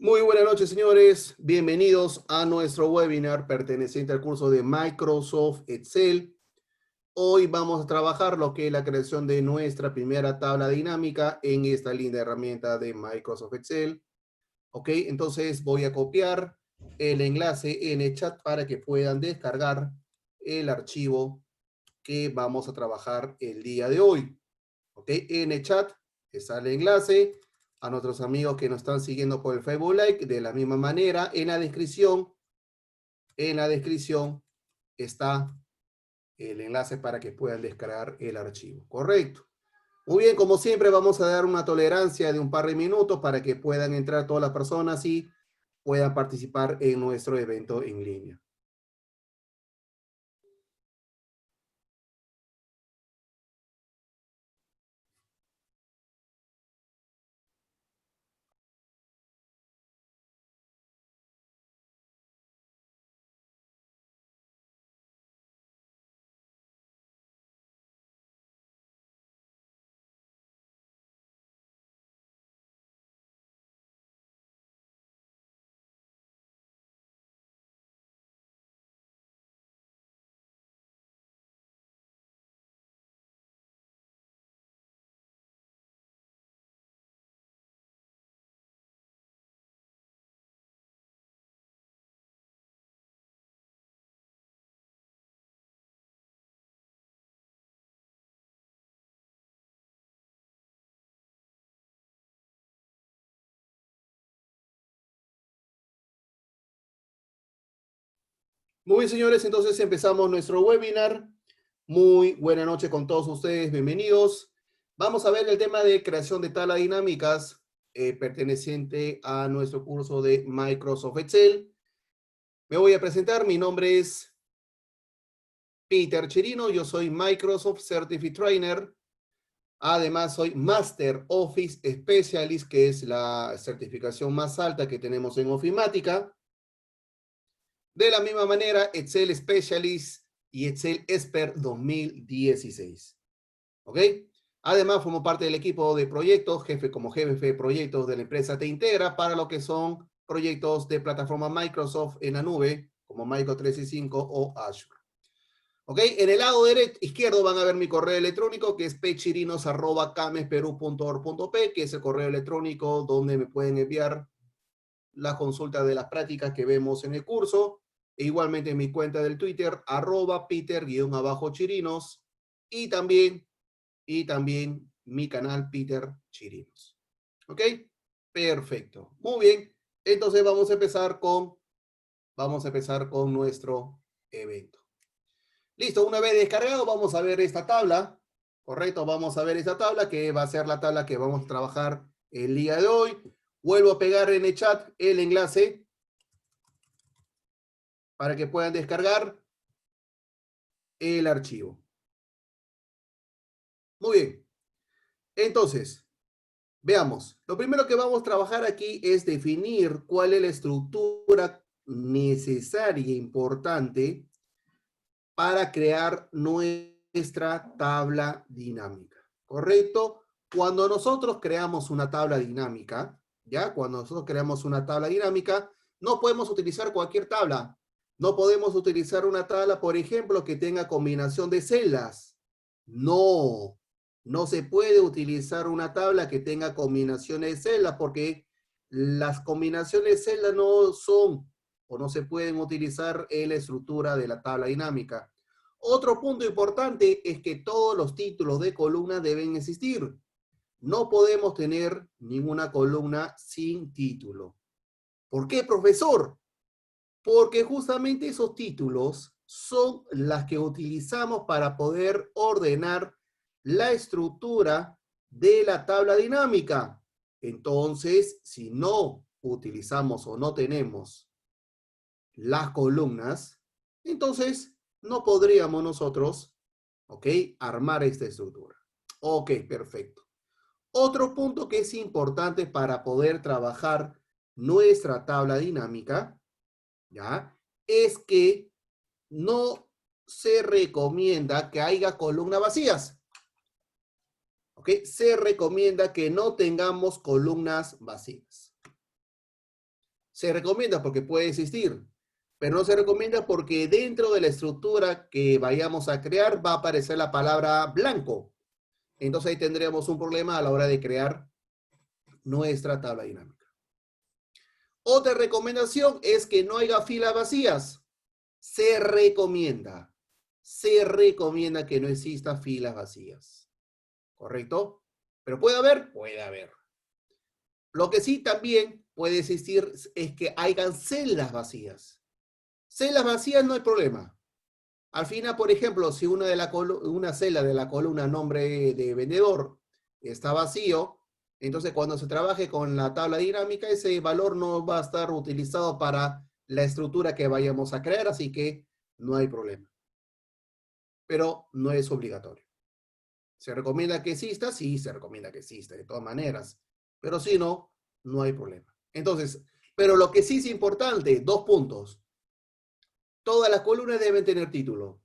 Muy buenas noches, señores. Bienvenidos a nuestro webinar perteneciente al curso de Microsoft Excel. Hoy vamos a trabajar lo que es la creación de nuestra primera tabla dinámica en esta linda herramienta de Microsoft Excel. Ok, entonces voy a copiar el enlace en el chat para que puedan descargar el archivo que vamos a trabajar el día de hoy. Ok, en el chat está el enlace. A nuestros amigos que nos están siguiendo por el Facebook Live, de la misma manera, en la descripción está el enlace para que puedan descargar el archivo. Correcto. Muy bien, como siempre vamos a dar una tolerancia de un par de minutos para que puedan entrar todas las personas y puedan participar en nuestro evento en línea. Muy bien, señores, entonces empezamos nuestro webinar. Muy buena noche con todos ustedes, bienvenidos. Vamos a ver el tema de creación de tablas dinámicas perteneciente a nuestro curso de Microsoft Excel. Me voy a presentar, mi nombre es Peter Chirino, yo soy Microsoft Certified Trainer. Además, soy Master Office Specialist, que es la certificación más alta que tenemos en ofimática. De la misma manera, Excel Specialist y Excel Expert 2016. ¿Ok? Además, formo parte del equipo de proyectos, como jefe de proyectos de la empresa Te Integra para lo que son proyectos de plataforma Microsoft en la nube, como Microsoft 365 o Azure. ¿Ok? En el lado izquierdo van a ver mi correo electrónico, que es pchirinos@camesperu.org.p, que es el correo electrónico donde me pueden enviar la consulta de las prácticas que vemos en el curso. E igualmente en mi cuenta del Twitter, @Peter_Chirinos, y también mi canal Peter Chirinos. ¿Ok? Perfecto. Muy bien. Entonces vamos a empezar con nuestro evento. Listo, una vez descargado, vamos a ver esta tabla. Correcto, vamos a ver esta tabla que va a ser la tabla que vamos a trabajar el día de hoy. Vuelvo a pegar en el chat el enlace para que puedan descargar el archivo. Muy bien. Entonces, veamos. Lo primero que vamos a trabajar aquí es definir cuál es la estructura necesaria e importante para crear nuestra tabla dinámica. ¿Correcto? Cuando nosotros creamos una tabla dinámica, ¿ya? Cuando nosotros creamos una tabla dinámica, no podemos utilizar cualquier tabla. No podemos utilizar una tabla, por ejemplo, que tenga combinación de celdas. No, no se puede utilizar una tabla que tenga combinaciones de celdas porque las combinaciones de celdas no son o no se pueden utilizar en la estructura de la tabla dinámica. Otro punto importante es que todos los títulos de columna deben existir. No podemos tener ninguna columna sin título. ¿Por qué, profesor? Porque justamente esos títulos son las que utilizamos para poder ordenar la estructura de la tabla dinámica. Entonces, si no utilizamos o no tenemos las columnas, entonces no podríamos nosotros, ¿ok?, armar esta estructura. Ok, perfecto. Otro punto que es importante para poder trabajar nuestra tabla dinámica, ¿ya?, es que no se recomienda que haya columnas vacías. ¿Ok? Se recomienda que no tengamos columnas vacías. Se recomienda porque puede existir, pero no se recomienda porque dentro de la estructura que vayamos a crear va a aparecer la palabra blanco. Entonces ahí tendríamos un problema a la hora de crear nuestra tabla dinámica. Otra recomendación es que no haya filas vacías. Se recomienda que no exista filas vacías. ¿Correcto? Pero puede haber, puede haber. Lo que sí también puede existir es que hayan celdas vacías. Celdas vacías no hay problema. Al final, por ejemplo, si una celda de la columna nombre de vendedor está vacío, entonces cuando se trabaje con la tabla dinámica, ese valor no va a estar utilizado para la estructura que vayamos a crear, así que no hay problema. Pero no es obligatorio. ¿Se recomienda que exista? Sí, se recomienda que exista, de todas maneras. Pero si no, no hay problema. Entonces, pero lo que sí es importante, 2 puntos. Todas las columnas deben tener título.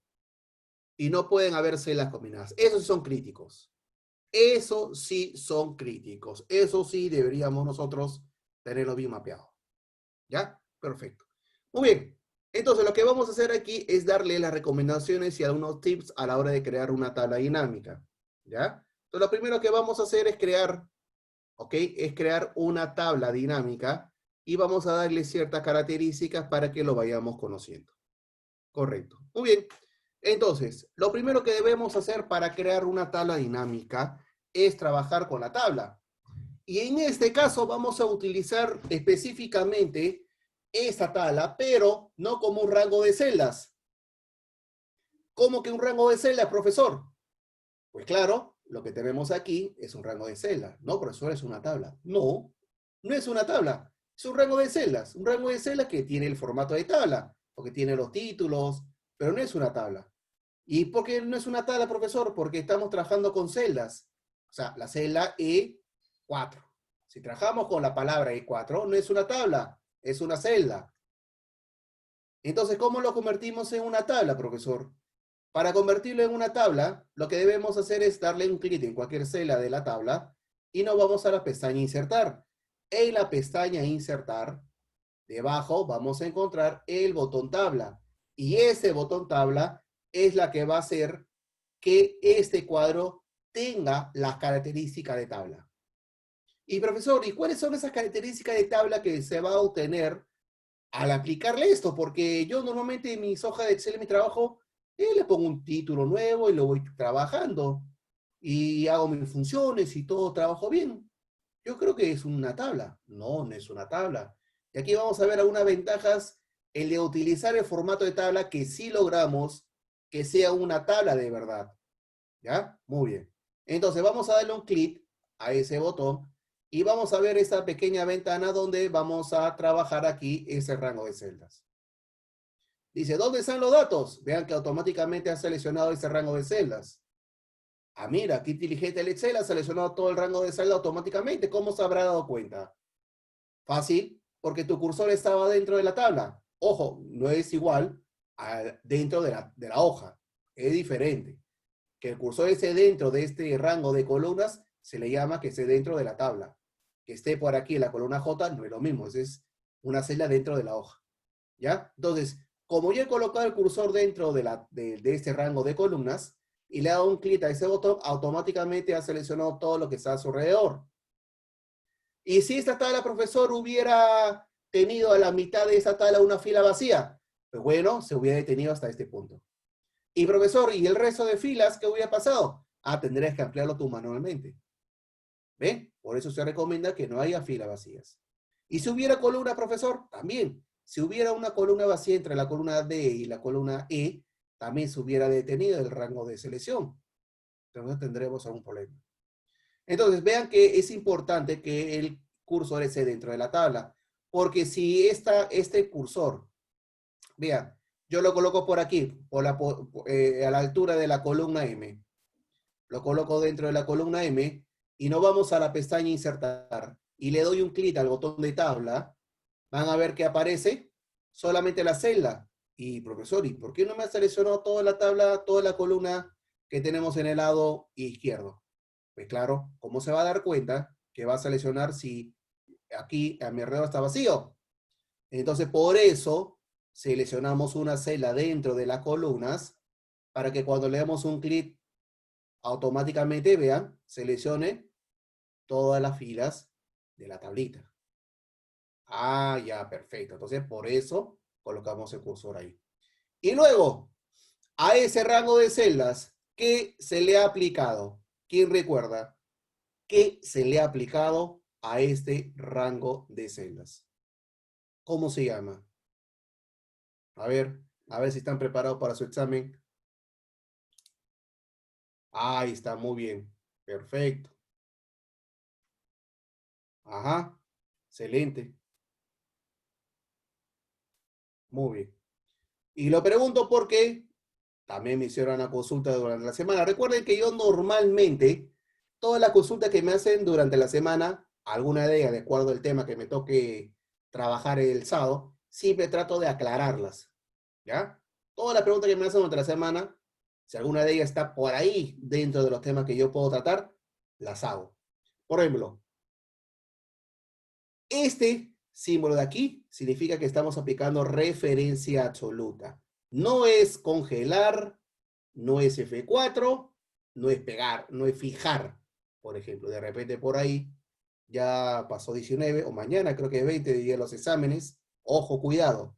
Y no pueden haber celdas combinadas. Esos son críticos. Eso sí son críticos. Eso sí deberíamos nosotros tenerlo bien mapeado. ¿Ya? Perfecto. Muy bien. Entonces, lo que vamos a hacer aquí es darle las recomendaciones y algunos tips a la hora de crear una tabla dinámica. ¿Ya? Entonces, lo primero que vamos a hacer es crear, ¿ok? Es crear una tabla dinámica y vamos a darle ciertas características para que lo vayamos conociendo. Correcto. Muy bien. Entonces, lo primero que debemos hacer para crear una tabla dinámica es trabajar con la tabla. Y en este caso vamos a utilizar específicamente esta tabla, pero no como un rango de celdas. ¿Cómo que un rango de celdas, profesor? Pues claro, lo que tenemos aquí es un rango de celdas. No, profesor, es una tabla. No, no es una tabla. Es un rango de celdas. Un rango de celdas que tiene el formato de tabla, porque tiene los títulos, pero no es una tabla. ¿Y por qué no es una tabla, profesor? Porque estamos trabajando con celdas. O sea, la celda E4. Si trabajamos con la palabra E4, no es una tabla, es una celda. Entonces, ¿cómo lo convertimos en una tabla, profesor? Para convertirlo en una tabla, lo que debemos hacer es darle un clic en cualquier celda de la tabla y nos vamos a la pestaña Insertar. En la pestaña Insertar, debajo vamos a encontrar el botón tabla. Y ese botón tabla es la que va a hacer que este cuadro tenga las características de tabla. Y profesor, ¿y cuáles son esas características de tabla que se va a obtener al aplicarle esto? Porque yo normalmente en mis hojas de Excel, en mi trabajo, le pongo un título nuevo y lo voy trabajando. Y hago mis funciones y todo trabajo bien. Yo creo que es una tabla. No, no es una tabla. Y aquí vamos a ver algunas ventajas. El de utilizar el formato de tabla que sí logramos que sea una tabla de verdad. ¿Ya? Muy bien. Entonces vamos a darle un clic a ese botón y vamos a ver esta pequeña ventana donde vamos a trabajar aquí ese rango de celdas. Dice, ¿dónde están los datos? Vean que automáticamente ha seleccionado ese rango de celdas. Ah, mira, aquí inteligente el Excel ha seleccionado todo el rango de celdas automáticamente. ¿Cómo se habrá dado cuenta? Fácil, porque tu cursor estaba dentro de la tabla. Ojo, no es igual dentro de la hoja. Es diferente. Que el cursor esté dentro de este rango de columnas, se le llama que esté dentro de la tabla. Que esté por aquí en la columna J no es lo mismo, es una celda dentro de la hoja. ¿Ya? Entonces, como yo he colocado el cursor dentro de este rango de columnas y le he dado un clic a ese botón, automáticamente ha seleccionado todo lo que está a su alrededor. Y si esta tabla, profesor, hubiera tenido a la mitad de esta tabla una fila vacía, pues bueno, se hubiera detenido hasta este punto. Y profesor, ¿y el resto de filas qué hubiera pasado? Ah, tendrías que ampliarlo tú manualmente. ¿Ven? Por eso se recomienda que no haya filas vacías. Y si hubiera columna, profesor, también. Si hubiera una columna vacía entre la columna D y la columna E, también se hubiera detenido el rango de selección. Entonces tendremos algún problema. Entonces, vean que es importante que el cursor esté dentro de la tabla. Porque si este cursor, vean, yo lo coloco por aquí, a la altura de la columna M. Lo coloco dentro de la columna M y no vamos a la pestaña Insertar y le doy un clic al botón de tabla, van a ver que aparece solamente la celda. Y profesor, ¿y por qué no me ha seleccionado toda la tabla, toda la columna que tenemos en el lado izquierdo? Pues claro, ¿cómo se va a dar cuenta que va a seleccionar si aquí a mi alrededor está vacío? Entonces, por eso seleccionamos una celda dentro de las columnas para que cuando le demos un clic automáticamente, vean, seleccione todas las filas de la tablita. Ah, ya, perfecto. Entonces, por eso colocamos el cursor ahí. Y luego, a ese rango de celdas, ¿qué se le ha aplicado? ¿Quién recuerda? ¿Qué se le ha aplicado a este rango de celdas? ¿Cómo se llama? A ver si están preparados para su examen. Ahí está, muy bien. Perfecto. Ajá, excelente. Muy bien. Y lo pregunto porque también me hicieron una consulta durante la semana. Recuerden que yo normalmente, todas las consultas que me hacen durante la semana, alguna de ellas, de acuerdo al tema que me toque trabajar el sábado, siempre trato de aclararlas. ¿Ya? Todas las preguntas que me hacen durante la semana, si alguna de ellas está por ahí dentro de los temas que yo puedo tratar, las hago. Por ejemplo, este símbolo de aquí significa que estamos aplicando referencia absoluta. No es congelar, no es F4, no es pegar, no es fijar. Por ejemplo, de repente por ahí ya pasó 19 o mañana creo que es 20 de los exámenes. Ojo, cuidado.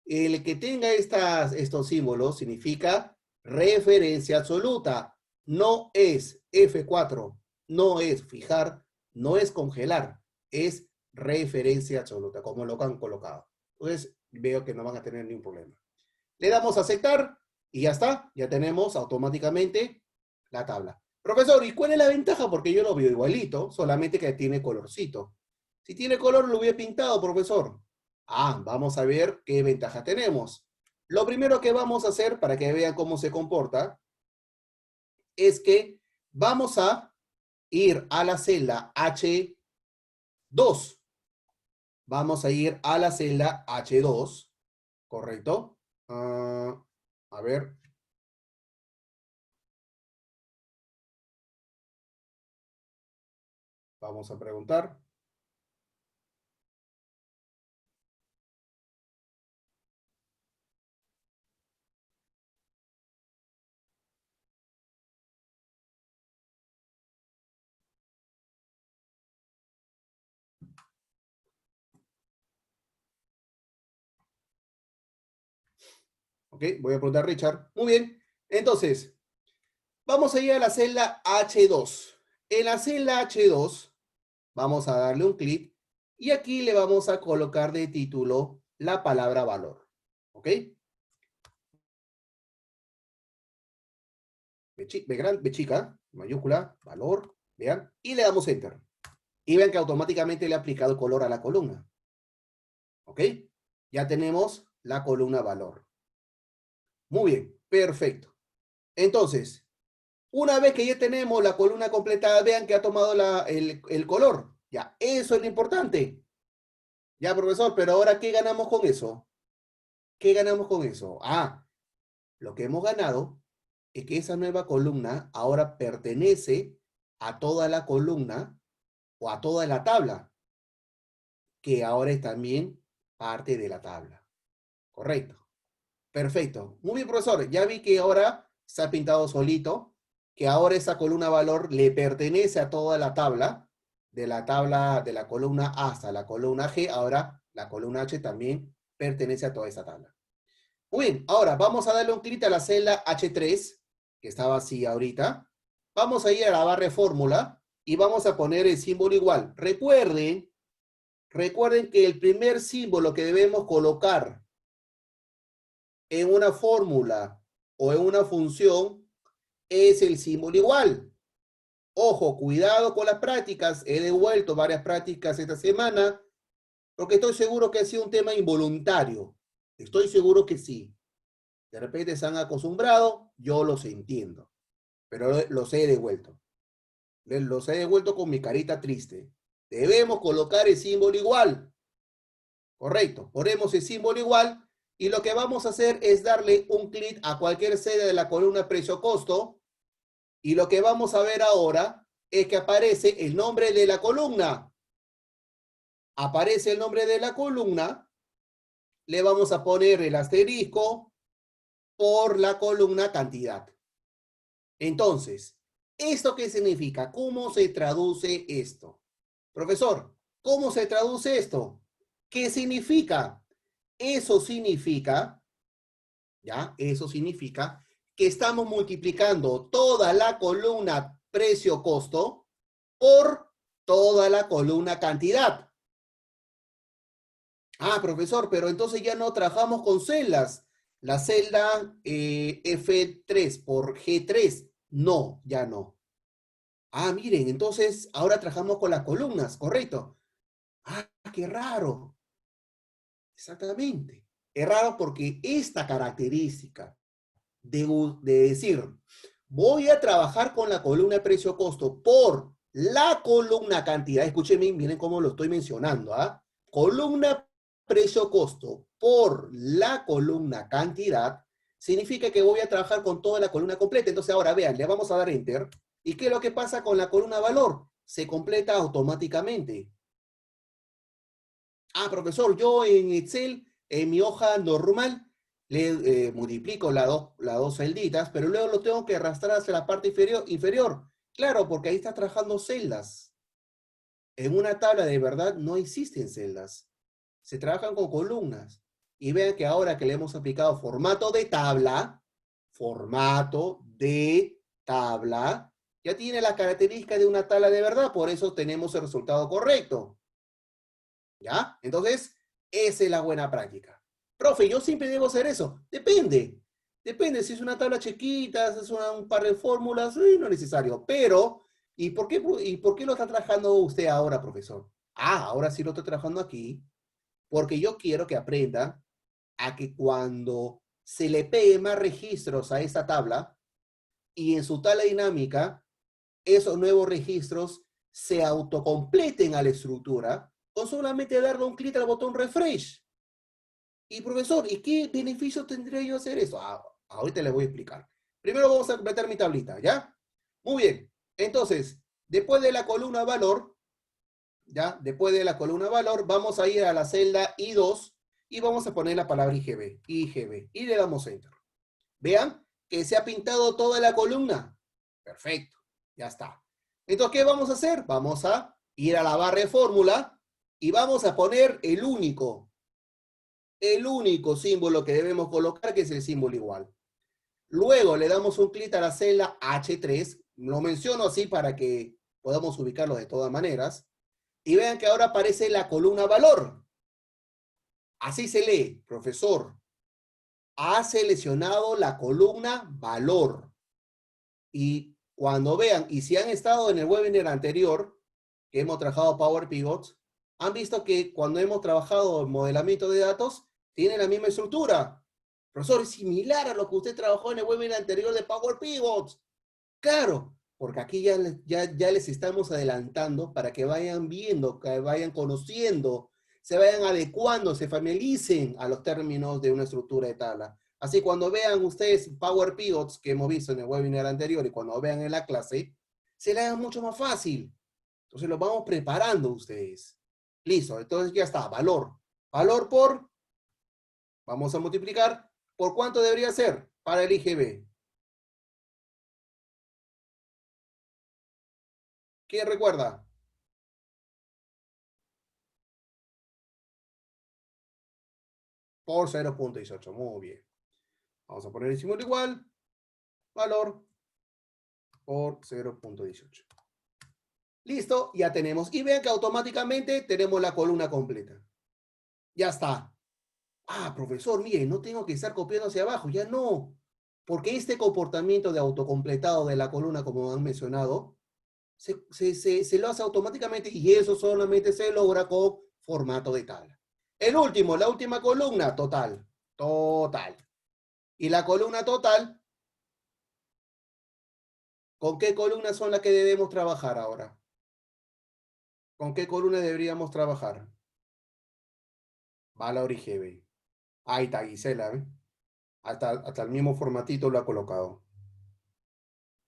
El que tenga estos símbolos significa referencia absoluta. No es F4, no es fijar, no es congelar, es referencia absoluta, como lo han colocado. Entonces, veo que no van a tener ningún problema. Le damos a aceptar y ya está, ya tenemos automáticamente la tabla. Profesor, ¿y cuál es la ventaja? Porque yo lo veo igualito, solamente que tiene colorcito. Si tiene color, lo hubiera pintado, profesor. Ah, vamos a ver qué ventaja tenemos. Lo primero que vamos a hacer, para que vean cómo se comporta, es que vamos a ir a la celda H2. Vamos a ir a la celda H2, ¿correcto? A ver. Vamos a preguntar. Ok, voy a preguntar a Richard. Muy bien. Entonces, vamos a ir a la celda H2. En la celda H2, vamos a darle un clic y aquí le vamos a colocar de título la palabra valor. ¿Ok? B chica, mayúscula, valor, vean, y le damos Enter. Y vean que automáticamente le ha aplicado color a la columna. ¿Ok? Ya tenemos la columna valor. Muy bien, perfecto. Entonces, una vez que ya tenemos la columna completada, vean que ha tomado el color. Ya, eso es lo importante. Ya, profesor, pero ahora, ¿qué ganamos con eso? ¿Qué ganamos con eso? Ah, lo que hemos ganado es que esa nueva columna ahora pertenece a toda la columna o a toda la tabla, que ahora es también parte de la tabla. Correcto. Perfecto. Muy bien, profesor. Ya vi que ahora se ha pintado solito, que ahora esa columna valor le pertenece a toda la tabla de la columna A hasta la columna G. Ahora la columna H también pertenece a toda esa tabla. Muy bien, ahora vamos a darle un clic a la celda H3, que está vacía ahorita. Vamos a ir a la barra de fórmula y vamos a poner el símbolo igual. Recuerden que el primer símbolo que debemos colocar en una fórmula o en una función es el símbolo igual. Ojo, cuidado con las prácticas. He devuelto varias prácticas esta semana porque estoy seguro que ha sido un tema involuntario. Estoy seguro que sí. De repente se han acostumbrado, yo los entiendo, pero los he devuelto. Los he devuelto con mi carita triste. Debemos colocar el símbolo igual. Correcto. Ponemos el símbolo igual y lo que vamos a hacer es darle un clic a cualquier celda de la columna precio-costo y lo que vamos a ver ahora es que aparece el nombre de la columna. Aparece el nombre de la columna le vamos a poner el asterisco por la columna cantidad. Entonces, ¿esto qué significa? ¿Cómo se traduce esto? Profesor, ¿cómo se traduce esto? ¿Qué significa? Eso significa, ¿ya? Eso significa que estamos multiplicando toda la columna precio-costo por toda la columna cantidad. Ah, profesor, pero entonces ya no trabajamos con celdas. La celda F3 por G3. No, ya no. Ah, miren, entonces ahora trabajamos con las columnas, ¿correcto? Ah, qué raro. Exactamente. Es raro porque esta característica de decir, voy a trabajar con la columna precio-costo por la columna cantidad, escúchenme, miren cómo lo estoy mencionando, ¿ah? Columna precio-costo por la columna cantidad, significa que voy a trabajar con toda la columna completa. Entonces ahora vean, le vamos a dar enter. ¿Y qué es lo que pasa con la columna valor? Se completa automáticamente. Ah, profesor, yo en Excel, en mi hoja normal, le multiplico las dos celditas, pero luego lo tengo que arrastrar hacia la parte inferior. Claro, porque ahí está trabajando celdas. En una tabla de verdad no existen celdas. Se trabajan con columnas. Y vean que ahora que le hemos aplicado formato de tabla, ya tiene la característica de una tabla de verdad, por eso tenemos el resultado correcto. ¿Ya? Entonces, esa es la buena práctica. Profe, yo siempre debo hacer eso. Depende. Depende si es una tabla chiquita, si es un par de fórmulas, no es necesario. Pero, ¿y por qué lo está trabajando usted ahora, profesor? Ah, ahora sí lo estoy trabajando aquí, porque yo quiero que aprenda a que cuando se le pegue más registros a esta tabla y en su tabla dinámica, esos nuevos registros se autocompleten a la estructura con solamente darle un clic al botón refresh. Y profesor, ¿y qué beneficio tendría yo hacer eso? Ah, ahorita le voy a explicar. Primero vamos a completar mi tablita, ¿ya? Muy bien. Entonces, después de la columna valor, ¿ya? Después de la columna valor, vamos a ir a la celda I2 y vamos a poner la palabra IGB, y le damos enter. Vean que se ha pintado toda la columna. Perfecto, ya está. Entonces, ¿qué vamos a hacer? Vamos a ir a la barra de fórmula y vamos a poner el único símbolo que debemos colocar, que es el símbolo igual. Luego le damos un clic a la celda H3, lo menciono así para que podamos ubicarlo de todas maneras, y vean que ahora aparece la columna valor. Así se lee, profesor. Ha seleccionado la columna valor. Y cuando vean, y si han estado en el webinar anterior, que hemos trabajado Power Pivots, han visto que cuando hemos trabajado en modelamiento de datos, tiene la misma estructura. Profesor, es similar a lo que usted trabajó en el webinar anterior de Power Pivots. Claro, porque aquí ya les estamos adelantando para que vayan viendo, que vayan conociendo, se vayan adecuando, se familiaricen a los términos de una estructura de tabla. Así cuando vean ustedes Power Pivots que hemos visto en el webinar anterior y cuando vean en la clase, se les haga mucho más fácil. Entonces lo vamos preparando ustedes. Listo, entonces ya está, valor. Valor por, vamos a multiplicar, ¿por cuánto debería ser para el IGB? ¿Quién recuerda? Por 0.18, muy bien. Vamos a poner el símbolo igual, valor por 0.18. Listo, ya tenemos. Y vean que automáticamente tenemos la columna completa. Ya está. Ah, profesor, mire, no tengo que estar copiando hacia abajo, ya no. Porque este comportamiento de autocompletado de la columna, como han mencionado, se lo hace automáticamente y eso solamente se logra con formato de tabla. El último, la última columna, total. Total. Y la columna total, ¿con qué columnas son las que debemos trabajar ahora? ¿Con qué columna deberíamos trabajar? Valor IGB. Ahí está Gisela, ¿eh? Hasta el mismo formatito lo ha colocado.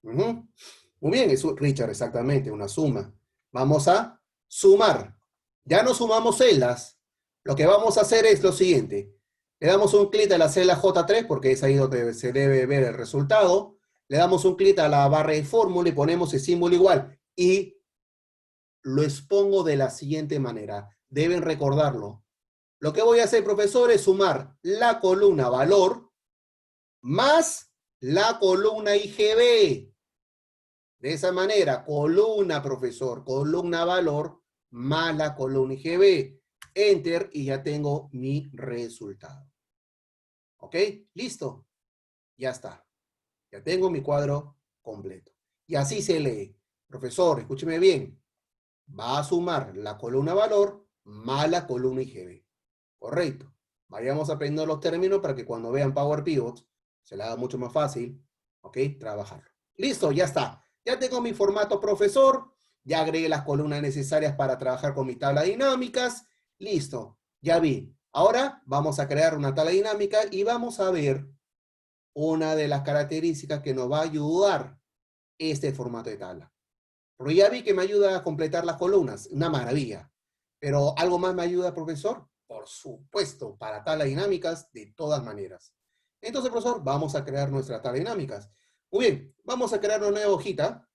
Muy bien, es Richard, exactamente, una suma. Vamos a sumar. Ya no sumamos celdas. Lo que vamos a hacer es lo siguiente. Le damos un clic a la celda J3 porque es ahí donde se debe ver el resultado. Le damos un clic a la barra de fórmula y ponemos el símbolo igual. Y lo expongo de la siguiente manera. Deben recordarlo. Lo que voy a hacer, profesor, es sumar la columna valor más la columna IGB. De esa manera, columna, profesor, columna valor más la columna IGB. Enter y ya tengo mi resultado. ¿Ok? Listo. Ya está. Ya tengo mi cuadro completo. Y así se lee. Profesor, escúcheme bien. Va a sumar la columna valor más la columna IGB. Correcto. Vayamos aprendiendo los términos para que cuando vean Power Pivot se le haga mucho más fácil, ¿ok? Trabajarlo. Listo, ya está. Ya tengo mi formato profesor. Ya agregué las columnas necesarias para trabajar con mis tablas dinámicas. Listo, ya vi. Ahora vamos a crear una tabla dinámica y vamos a ver una de las características que nos va a ayudar este formato de tabla. Porque ya vi que me ayuda a completar las columnas, una maravilla. Pero ¿algo más me ayuda, profesor? Por supuesto, para tablas dinámicas, de todas maneras. Entonces, profesor, vamos a crear nuestras tablas dinámicas. Muy bien, vamos a crear una nueva hojita.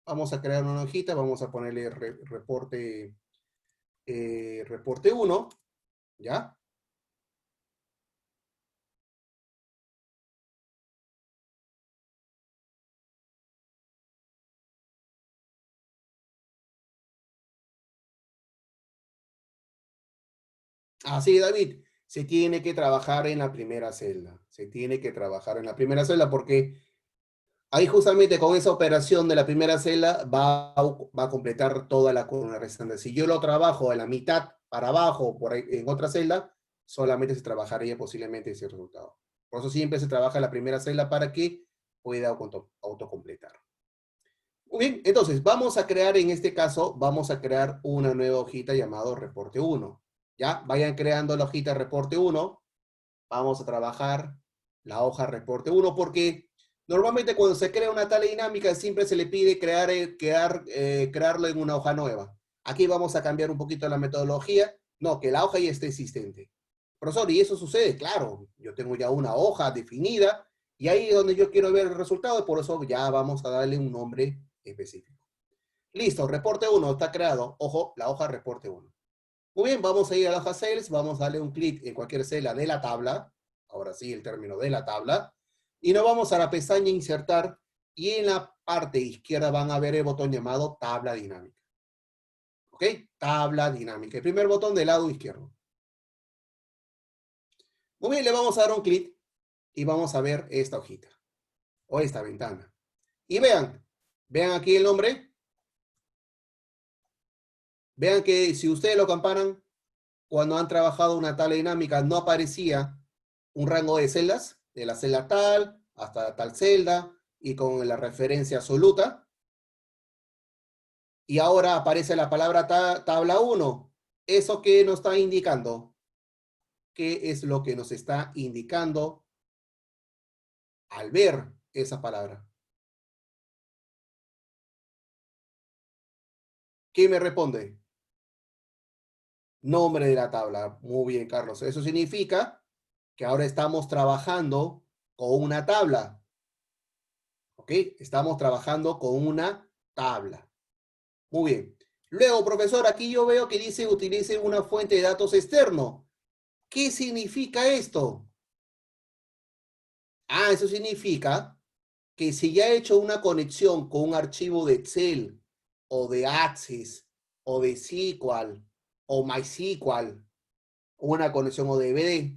Vamos a crear una nueva hojita, vamos a ponerle reporte 1, ¿ya? Así, David, se tiene que trabajar en la primera celda. Se tiene que trabajar en la primera celda porque ahí justamente con esa operación de la primera celda va a completar toda la columna restante. Si yo lo trabajo en la mitad para abajo por ahí, en otra celda, solamente se trabajaría posiblemente ese resultado. Por eso siempre se trabaja en la primera celda para que pueda autocompletar. Muy bien, entonces vamos a crear en este caso, vamos a crear una nueva hojita llamado reporte 1. ¿Ya? Vayan creando la hojita reporte 1. Vamos a trabajar la hoja reporte 1 porque normalmente cuando se crea una tabla dinámica siempre se le pide crearlo en una hoja nueva. Aquí vamos a cambiar un poquito la metodología. No, que la hoja ya esté existente. Profesor, ¿y eso sucede? Claro, yo tengo ya una hoja definida y ahí es donde yo quiero ver el resultado, por eso ya vamos a darle un nombre específico. Listo, reporte 1 está creado. Ojo, la hoja reporte 1. Muy bien, vamos a ir a la hoja Sales, vamos a darle un clic en cualquier celda de la tabla, ahora sí el término de la tabla, y nos vamos a la pestaña Insertar, y en la parte izquierda van a ver el botón llamado Tabla Dinámica. ¿Ok? Tabla Dinámica, el primer botón del lado izquierdo. Muy bien, le vamos a dar un clic y vamos a ver esta hojita, o esta ventana. Y vean aquí el nombre, vean que si ustedes lo comparan, cuando han trabajado una tabla dinámica no aparecía un rango de celdas, de la celda tal hasta tal celda, y con la referencia absoluta. Y ahora aparece la palabra tabla 1. ¿Eso qué nos está indicando? ¿Qué es lo que nos está indicando al ver esa palabra? ¿Qué me responde? Nombre de la tabla. Muy bien, Carlos. Eso significa que ahora estamos trabajando con una tabla. ¿Ok? Estamos trabajando con una tabla. Muy bien. Luego, profesor, aquí yo veo que dice utilice una fuente de datos externo. ¿Qué significa esto? Ah, eso significa que si ya he hecho una conexión con un archivo de Excel o de Access o de SQL o MySQL, una conexión ODB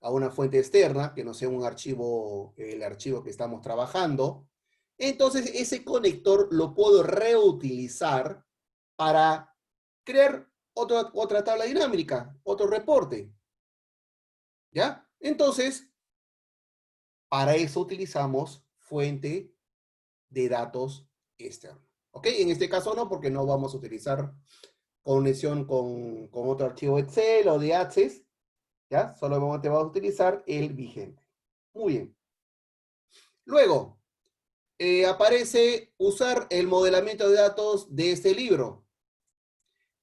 a una fuente externa, que no sea un archivo, el archivo que estamos trabajando, entonces ese conector lo puedo reutilizar para crear otra tabla dinámica, otro reporte. ¿Ya? Entonces, para eso utilizamos fuente de datos externa. ¿Ok? En este caso no, porque no vamos a utilizar conexión con otro archivo Excel o de Access. ¿Ya? Solamente vamos a utilizar el vigente. Muy bien. Luego, aparece usar el modelamiento de datos de este libro.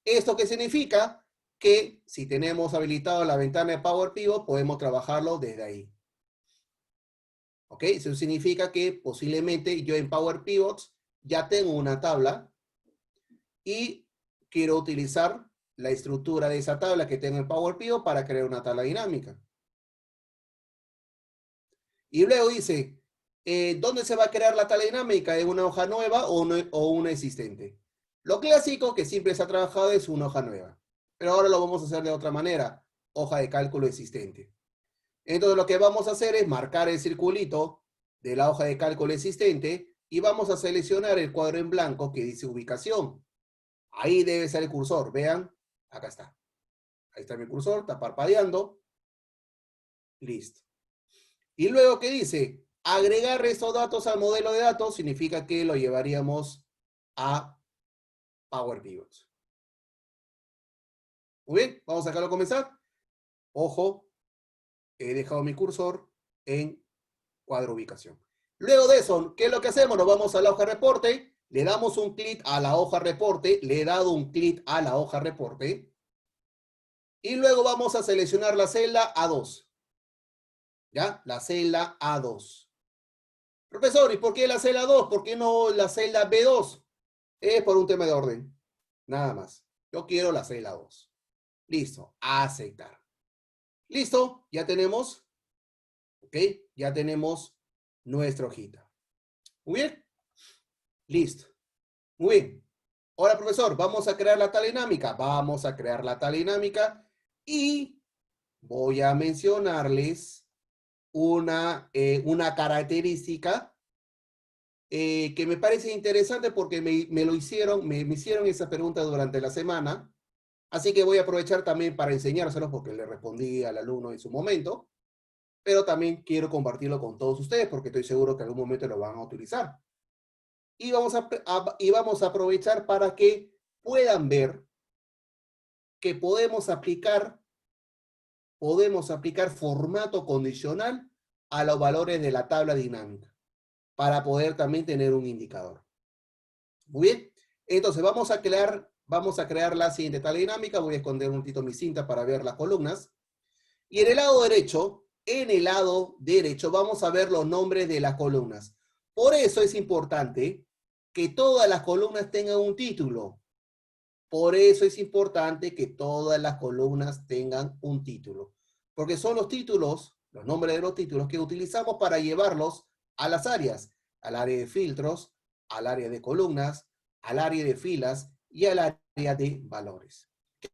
¿Esto qué significa? que si tenemos habilitado la ventana de Power Pivot, podemos trabajarlo desde ahí. ¿Ok? Eso significa que posiblemente yo en Power Pivots ya tengo una tabla y quiero utilizar la estructura de esa tabla que tengo en Power Pivot para crear una tabla dinámica. Y luego dice, ¿dónde se va a crear la tabla dinámica? ¿En una hoja nueva o una existente? Lo clásico que siempre se ha trabajado es una hoja nueva. Pero ahora lo vamos a hacer de otra manera. Hoja de cálculo existente. Entonces lo que vamos a hacer es marcar el circulito de la hoja de cálculo existente y vamos a seleccionar el cuadro en blanco que dice ubicación. Ahí debe ser el cursor. Vean, acá está. Ahí está mi cursor, está parpadeando. Listo. Y luego, ¿qué dice? Agregar estos datos al modelo de datos significa que lo llevaríamos a Power Pivots. Muy bien, vamos a dejarlo comenzar. Ojo, he dejado mi cursor en cuadro ubicación. Luego de eso, ¿qué es lo que hacemos? Nos vamos a la hoja reporte, le damos un clic a la hoja reporte, le he dado un clic a la hoja reporte, y luego vamos a seleccionar la celda A2. ¿Ya? La celda A2. Profesor, ¿y por qué la celda 2? ¿Por qué no la celda B2? Es por un tema de orden. Nada más. Yo quiero la celda 2. Listo. Aceptar. Listo. Ya tenemos. ¿Ok? Ya tenemos nuestra hojita. Muy bien. Listo. Muy bien. Ahora, profesor, vamos a crear la tabla dinámica. Vamos a crear la tabla dinámica y voy a mencionarles una característica que me parece interesante porque me hicieron esa pregunta durante la semana. Así que voy a aprovechar también para enseñárselos porque le respondí al alumno en su momento. Pero también quiero compartirlo con todos ustedes porque estoy seguro que en algún momento lo van a utilizar. Y vamos a aprovechar para que puedan ver que podemos aplicar formato condicional a los valores de la tabla dinámica para poder también tener un indicador. Muy bien. Entonces vamos a crear la siguiente tabla dinámica. Voy a esconder un poquito mi cinta para ver las columnas. Y en el lado derecho vamos a ver los nombres de las columnas. Por eso es importante que todas las columnas tengan un título. Por eso es importante que todas las columnas tengan un título. Porque son los títulos, los nombres de los títulos que utilizamos para llevarlos a las áreas. Al área de filtros, al área de columnas, al área de filas y al área de valores.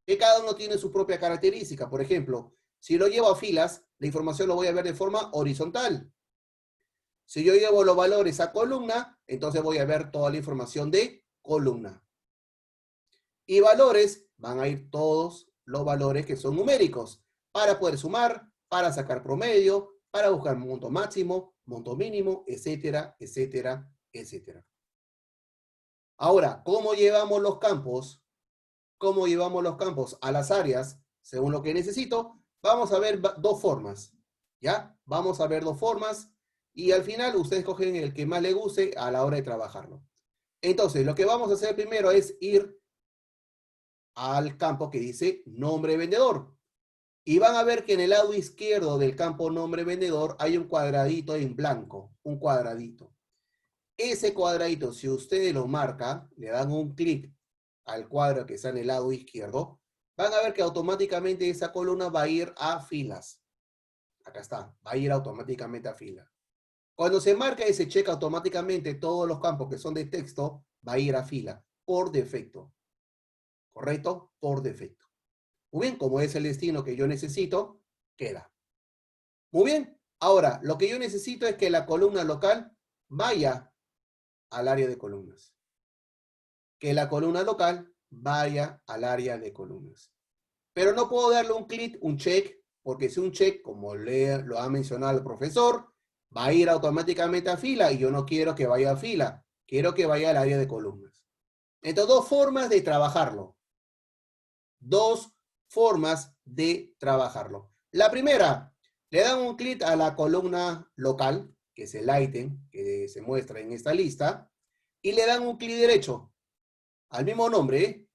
Que cada uno tiene su propia característica. Por ejemplo, si lo llevo a filas, la información lo voy a ver de forma horizontal. Si yo llevo los valores a columna, entonces voy a ver toda la información de columna. Y valores, van a ir todos los valores que son numéricos, para poder sumar, para sacar promedio, para buscar monto máximo, monto mínimo, etcétera, etcétera, etcétera. Ahora, ¿cómo llevamos los campos? ¿Cómo llevamos los campos a las áreas según lo que necesito? Vamos a ver dos formas, ¿ya? Vamos a ver dos formas y al final ustedes cogen el que más les guste a la hora de trabajarlo. Entonces, lo que vamos a hacer primero es ir al campo que dice nombre vendedor. Y van a ver que en el lado izquierdo del campo nombre vendedor hay un cuadradito en blanco, un cuadradito. Ese cuadradito, si ustedes lo marcan, le dan un clic al cuadro que está en el lado izquierdo, van a ver que automáticamente esa columna va a ir a filas. Acá está, va a ir automáticamente a filas. Cuando se marca ese check, automáticamente todos los campos que son de texto va a ir a fila, por defecto. ¿Correcto? Por defecto. Muy bien, como es el destino que yo necesito, queda. Muy bien, ahora, lo que yo necesito es que la columna local vaya al área de columnas. Que la columna local vaya al área de columnas. Pero no puedo darle un clic, un check, porque si un check, como lo ha mencionado el profesor, va a ir automáticamente a fila y yo no quiero que vaya a fila, quiero que vaya al área de columnas. Entonces, dos formas de trabajarlo. Dos formas de trabajarlo. La primera, le dan un clic a la columna local, que es el ítem que se muestra en esta lista, y le dan un clic derecho al mismo nombre,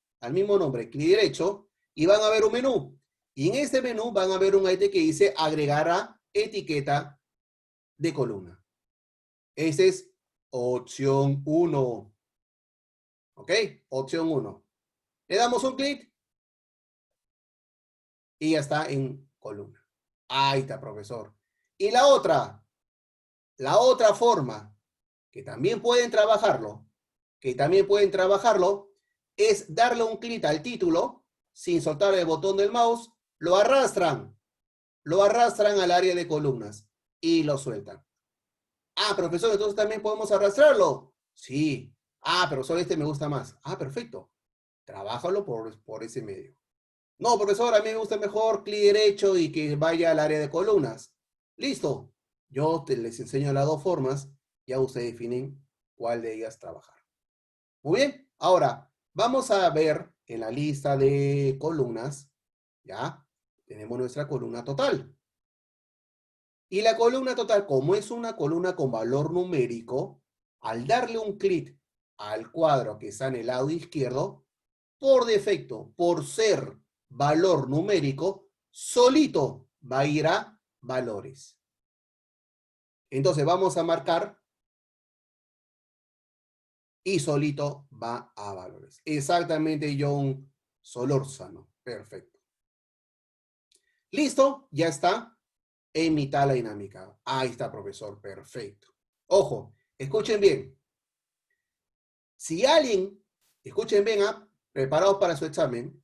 clic derecho, y van a ver un menú. Y en este menú van a ver un ítem que dice agregar a etiqueta de columna. Esa es opción 1. ¿Ok? Opción 1. Le damos un clic y ya está en columna. Ahí está, profesor. Y la otra forma que también pueden trabajarlo, es darle un clic al título sin soltar el botón del mouse, lo arrastran al área de columnas y lo sueltan. Ah, profesor, entonces también podemos arrastrarlo. Sí. Ah, pero solo este me gusta más. Ah, perfecto. Trabájalo por ese medio. No, profesor, a mí me gusta mejor clic derecho y que vaya al área de columnas. Listo. Yo les enseño las dos formas. Ya ustedes definen cuál de ellas trabajar. Muy bien. Ahora, vamos a ver en la lista de columnas. Ya. Tenemos nuestra columna total. Y la columna total, como es una columna con valor numérico, al darle un clic al cuadro que está en el lado izquierdo, por defecto, por ser valor numérico, solito va a ir a valores. Entonces vamos a marcar y solito va a valores. Exactamente, John Solórzano. Perfecto. Listo, ya está en mi tabla dinámica. Ahí está, profesor. Perfecto. Ojo, escuchen bien. Si alguien, escuchen bien, preparados para su examen,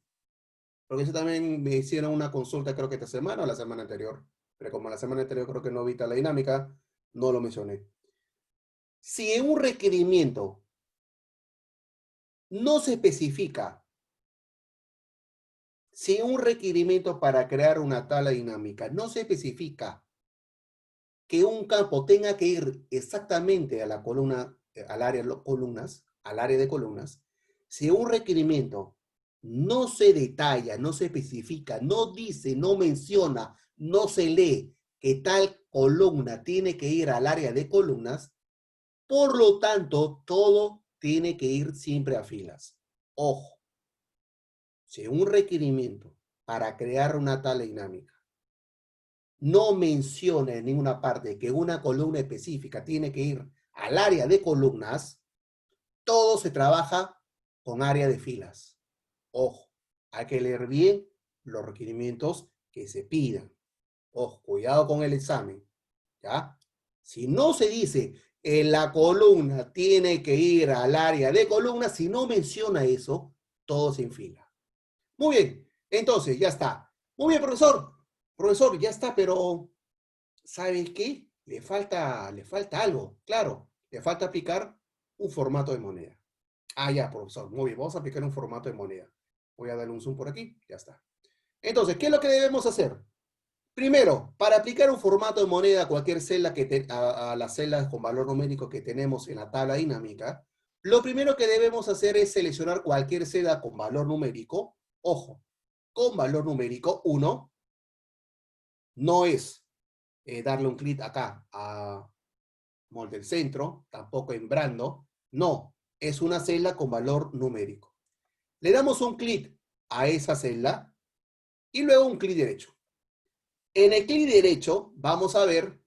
porque eso también me hicieron una consulta creo que esta semana o la semana anterior, pero como la semana anterior creo que no vi la dinámica, no lo mencioné. Si en un requerimiento no se especifica, si en un requerimiento para crear una tabla dinámica no se especifica que un campo tenga que ir exactamente a la columna, al área de columnas, si un requerimiento no se detalla, no se especifica, no dice, no menciona, no se lee que tal columna tiene que ir al área de columnas, por lo tanto, todo tiene que ir siempre a filas. Ojo, si un requerimiento para crear una tabla dinámica no menciona en ninguna parte que una columna específica tiene que ir al área de columnas, todo se trabaja con área de filas. Ojo, hay que leer bien los requerimientos que se pidan. Ojo, cuidado con el examen. ¿Ya? Si no se dice en la columna tiene que ir al área de columnas, si no menciona eso, todo se enfila. Muy bien, entonces ya está. Muy bien, profesor. Profesor, ya está, pero ¿sabe qué? Le falta algo. Claro, le falta aplicar un formato de moneda. Ah, ya, profesor. Muy bien, vamos a aplicar un formato de moneda. Voy a darle un zoom por aquí. Ya está. Entonces, ¿qué es lo que debemos hacer? Primero, para aplicar un formato de moneda a cualquier celda a las celdas con valor numérico que tenemos en la tabla dinámica, lo primero que debemos hacer es seleccionar cualquier celda con valor numérico. Ojo, con valor numérico 1, no es darle un clic acá a molde del centro, tampoco en Brando, no, es una celda con valor numérico. Le damos un clic a esa celda y luego un clic derecho. En el clic derecho vamos a ver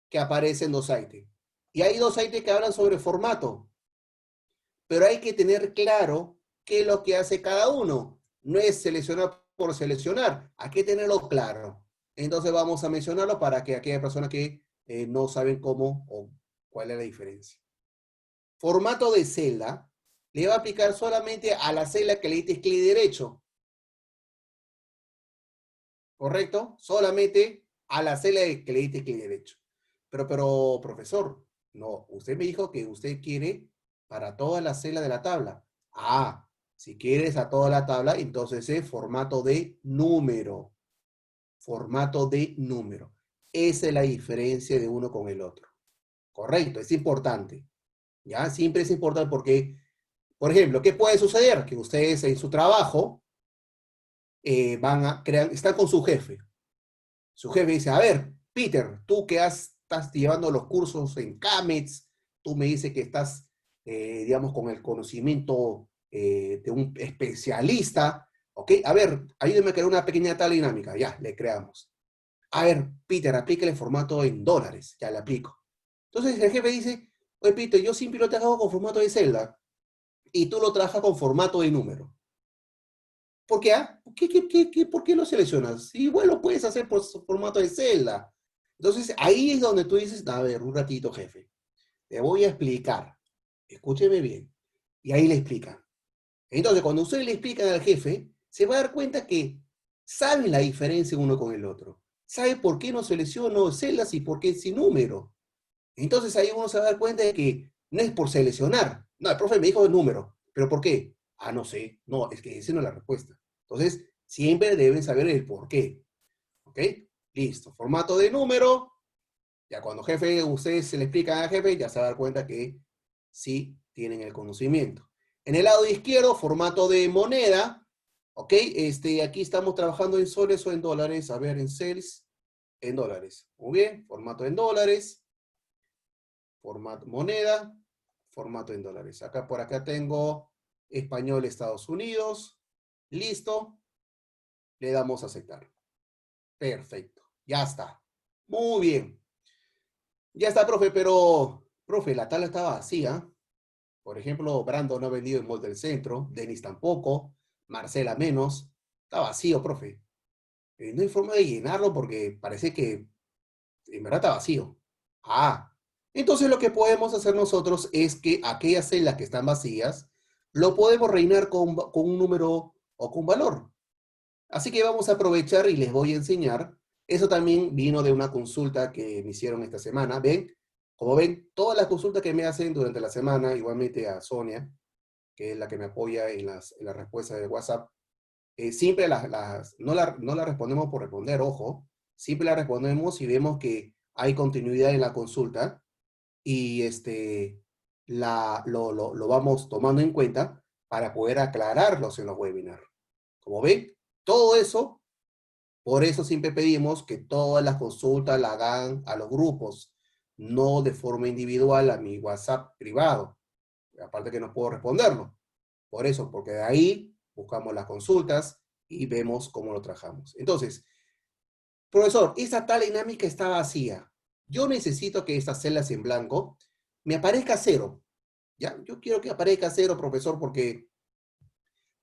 que aparecen dos ítems. Y hay dos ítems que hablan sobre formato. Pero hay que tener claro qué es lo que hace cada uno. No es seleccionar por seleccionar. Hay que tenerlo claro. Entonces vamos a mencionarlo para que aquellas personas que no saben cómo o cuál es la diferencia. Formato de celda le va a aplicar solamente a la celda que le diste clic derecho. ¿Correcto? Solamente a la celda que le diste clic derecho. Pero, profesor, no, usted me dijo que usted quiere para toda la celda de la tabla. Ah, si quieres a toda la tabla, entonces es formato de número. Formato de número. Esa es la diferencia de uno con el otro. Correcto, es importante. ¿Ya? Siempre es importante porque, por ejemplo, ¿qué puede suceder? Que ustedes en su trabajo están con su jefe. Su jefe dice, a ver, Peter, tú que estás llevando los cursos en CAMETS, tú me dices que estás, digamos, con el conocimiento de un especialista. ¿Ok? A ver, ayúdeme a crear una pequeña tabla dinámica. Ya, le creamos. A ver, Peter, aplícale el formato en dólares. Ya, le aplico. Entonces el jefe dice, oye, Peter, yo siempre lo trabajo con formato de celda y tú lo trabajas con formato de número. ¿Por qué? Ah? ¿Por qué lo seleccionas? Igual lo puedes hacer por formato de celda. Entonces ahí es donde tú dices, a ver, un ratito, jefe, te voy a explicar. Escúcheme bien. Y ahí le explican. Entonces, cuando ustedes le explican al jefe, se va a dar cuenta que saben la diferencia uno con el otro. Sabe por qué no selecciono celdas y por qué sin número. Entonces ahí uno se va a dar cuenta de que no es por seleccionar. No, el profe me dijo el número. ¿Pero por qué? Ah, no sé. No, es que esa no es la respuesta. Entonces, siempre deben saber el por qué. ¿Ok? Listo. Formato de número. Ya cuando jefe, ustedes se le explican al jefe, ya se va a dar cuenta que sí tienen el conocimiento. En el lado izquierdo, formato de moneda. ¿Ok? Aquí estamos trabajando en soles o en dólares. A ver, en sales, en dólares. Muy bien. Formato en dólares. Formato moneda, formato en dólares. Acá por acá tengo español Estados Unidos. Listo. Le damos a aceptar. Perfecto. Ya está. Muy bien. Ya está, profe, pero, profe, la tabla está vacía. Por ejemplo, Brando no ha vendido en Mall del Centro, Denis tampoco, Marcela menos. Está vacío, profe. No hay forma de llenarlo porque parece que en verdad está vacío. Ah, entonces lo que podemos hacer nosotros es que aquellas celdas que están vacías, lo podemos rellenar con un número o con un valor. Así que vamos a aprovechar y les voy a enseñar. Eso también vino de una consulta que me hicieron esta semana. ¿Ven? Como ven, todas las consultas que me hacen durante la semana, igualmente a Sonia, que es la que me apoya en las respuestas de WhatsApp, siempre no las respondemos por responder, ojo, siempre las respondemos y vemos que hay continuidad en la consulta y lo vamos tomando en cuenta para poder aclararlos en los webinars. Como ven, todo eso, por eso siempre pedimos que todas las consultas las hagan a los grupos, no de forma individual a mi WhatsApp privado, aparte que no puedo responderlo. Por eso, porque de ahí buscamos las consultas y vemos cómo lo trabajamos. Entonces, profesor, esta tal dinámica está vacía. Yo necesito que estas celdas en blanco me aparezca cero. ¿Ya? Yo quiero que aparezca cero, profesor, porque